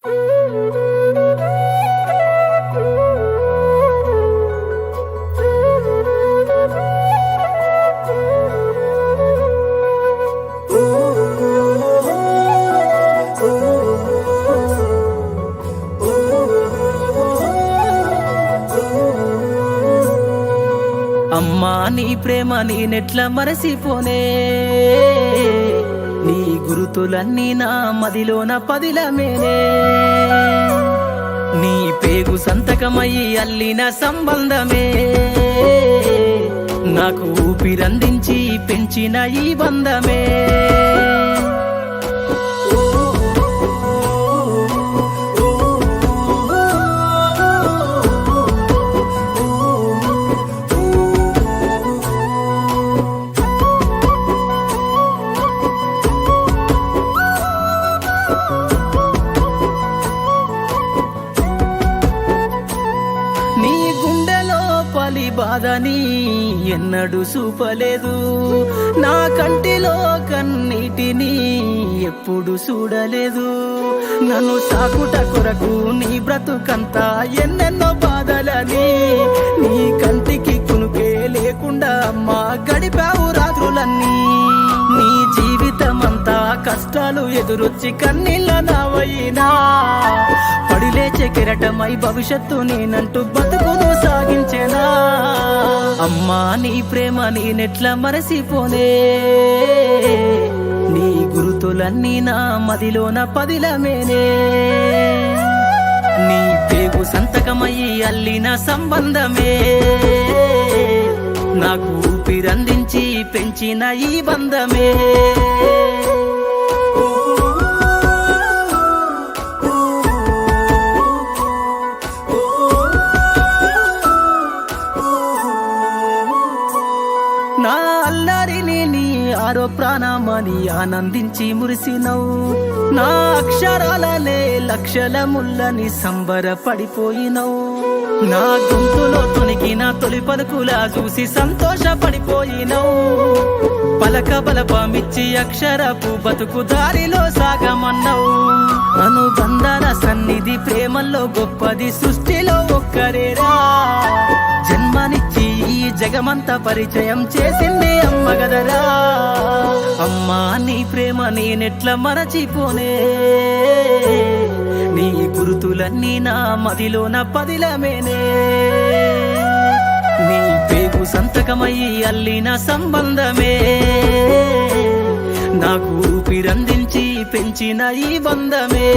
అమ్మా నీ ప్రేమ నేనెట్ల మరసిపోనే, నీ గురుతులన్నీ నా మదిలోన పదిలమేనే. నీ పేగు సంతకమయ్యి అల్లిన సంబంధమే, నాకు ఊపిరందించి పెంచిన ఈ బంధమే. బాధని ఎన్నడూ చూపలేదు, నా కంటిలో కన్నీటిని ఎప్పుడు చూడలేదు. నన్ను సాకుట కొరకు నీ బ్రతుకంతా ఎన్నెన్నో బాధలని, నీ కంటికి కునుకే లేకుండా అమ్మా గడిపావు రాత్రులన్నీ. నీ జీవితమంతా కష్టాలు ఎదురొచ్చి కన్నీళ్ళ నావైనా, పడిలేచే కెరటమై భవిష్యత్తు నేనంటూ బతుకును సాగించేనా. అమ్మా నీ ప్రేమ నేనెట్ల మరసిపోనే, నీ గురుతులన్నీ నా మదిలోన పదిలమేనే. నీ పేగు సంతకమయ్యి అల్లిన సంబంధమే, నాకు ఊపిరందించి పెంచిన ఈ బంధమే. నా అల్లరిని నీ ఆరో ప్రాణమని ఆనందించి మురిసినవు, నా అక్షరాలనే లక్షల ముల్లని సంబరపడిపోయినవు. నా గొంతులో తొనికిన తొలి పలుకులా చూసి సంతోషపడిపోయినవు. పలక బలపమిచ్చి అక్షరపు బతుకు దారిలో సాగమన్నావు. అనుబంధాల సన్నిధి ప్రేమల్లో గొప్పది సృష్టిలో ఒక్కరేరా, జన్మనిచ్చి ఈ జగమంతా పరిచయం చేసింది అమ్మ గదరా. అమ్మా నీ ప్రేమ నేనెట్ల మరచిపోనే, నీ గురుతులన్నీ నా మదిలోన పదిలమేనే. నీ పేగు సంతకమయ్యి అల్లిన సంబంధమే, నాకు ఊపిరందించి పెంచిన ఈ బంధమే.